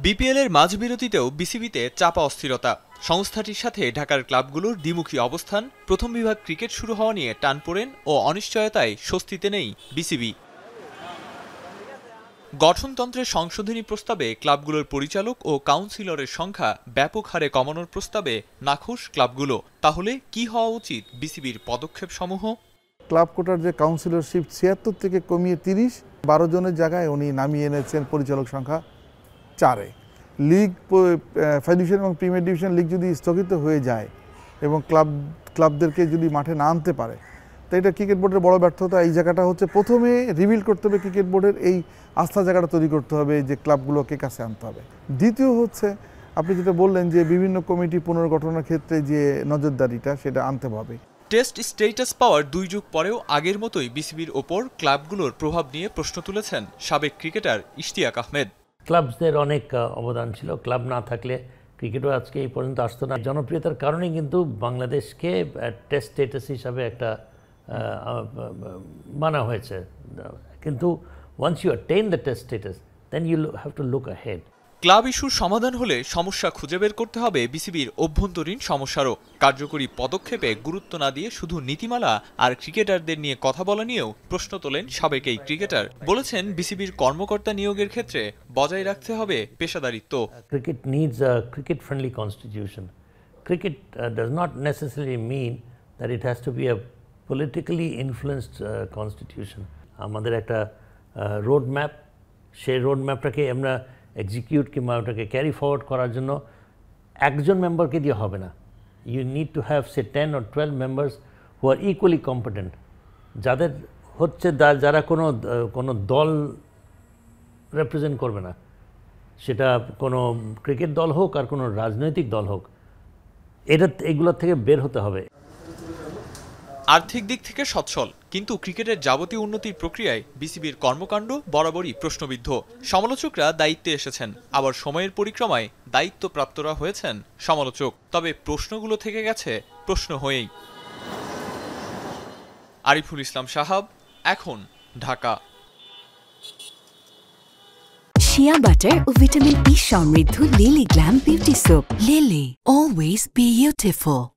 বিপিএলের মাঝবিরতিতেও বিসিবিতে চাপা অস্থিরতা। সংস্থাটির সাথে ঢাকার ক্লাবগুলোর দ্বিমুখী অবস্থান, প্রথম বিভাগ ক্রিকেট শুরু হওয়া নিয়ে টানপোড়েন ও অনিশ্চয়তায় স্বস্তিতে নেই বিসিবি। গঠনতন্ত্রের সংশোধনী প্রস্তাবে ক্লাবগুলোর পরিচালক ও কাউন্সিলরের সংখ্যা ব্যাপক হারে কমানোর প্রস্তাবে নাখুশ ক্লাবগুলো। তাহলে কি হওয়া উচিত বিসিবির পদক্ষেপ সমূহ? ক্লাব কোটার যে কাউন্সিলরশিপ ৭৬ থেকে কমিয়ে ৩০-১২ জনের জায়গায় উনি নামিয়ে এনেছেন পরিচালক সংখ্যা ৪-এ। লিগ, ফাইভ এবং প্রিমিয়ার ডিভিশন লিগ যদি স্থগিত হয়ে যায় এবং ক্লাবদেরকে যদি মাঠে না আনতে পারে, তো এটা ক্রিকেট বোর্ডের বড় ব্যর্থতা। এই জায়গাটা হচ্ছে প্রথমে রিবিল্ড করতে হবে, ক্রিকেট বোর্ডের এই আস্থা জায়গাটা তৈরি করতে হবে যে ক্লাবগুলোকে কাছে আনতে হবে। দ্বিতীয় হচ্ছে আপনি যেটা বললেন যে বিভিন্ন কমিটি পুনর্গঠনের ক্ষেত্রে যে নজরদারিটা সেটা আনতে হবে। টেস্ট স্ট্যাটাস পাওয়ার ২ যুগ পরেও আগের মতোই বিসিবির ওপর ক্লাবগুলোর প্রভাব নিয়ে প্রশ্ন তুলেছেন সাবেক ক্রিকেটার ইশতিয়াক আহমেদ। ক্লাবসদের অনেক অবদান ছিল। ক্লাব না থাকলে ক্রিকেটও আজকে এই পর্যন্ত আসতো না। জনপ্রিয়তার কারণে কিন্তু বাংলাদেশকে টেস্ট স্ট্যাটাস হিসাবে একটা মানা হয়েছে। কিন্তু once you attain the test status then you have to look ahead. Club ইস্যুর সমাধান হলে সমস্যা খুঁজে বের করতে হবে বিসিবির অভ্যন্তরীণ সমস্যারও। কার্যকরী পদক্ষেপে গুরুত্ব না দিয়ে শুধু নীতিমালা আর ক্রিকেটারদের নিয়ে কথা বলা নিয়েও প্রশ্ন তোলেন সাবেক এই ক্রিকেটার। বলেছেন বিসিবির কর্মকর্তা নিয়োগের ক্ষেত্রে বজায় রাখতে হবে পেশাদারিত্ব। Cricket needs a cricket friendly constitution. Cricket does not necessarily mean that it has to be a politically influenced constitution. আমাদের একটা রোড ম্যাপ, সেই রোড ম্যাপটাকে আমরা এক্সিকিউট কিংবা ওটাকে ক্যারি ফরওয়ার্ড করার জন্য একজন মেম্বারকে দিয়ে হবে না। You need to have say 10 or 12 members who are equally competent, যাদের হচ্ছে যারা কোনো দল রিপ্রেজেন্ট করবে না, সেটা কোনো ক্রিকেট দল হোক আর কোনো রাজনৈতিক দল হোক। এগুলোর থেকে বের হতে হবে। আর্থিক দিক থেকে সচ্ছল, কিন্তু ক্রিকেটের যাবতীয় উন্নতির প্রক্রিয়ায় বিসিবির কর্মকাণ্ড বরাবরই প্রশ্নবিদ্ধ। সমালোচকরা দায়িত্বে এসেছেন, আবার সময়ের পরিক্রমায় দায়িত্বপ্রাপ্তরা হয়েছেন সমালোচক। তবে প্রশ্নগুলো থেকে গেছে প্রশ্ন হয়েই। আরিফুল ইসলাম সাহাব, এখন, ঢাকা। শিয়া বাটার ও ভিটামিন ই সমৃদ্ধ lily glam beauty soap. Lily, always beautiful.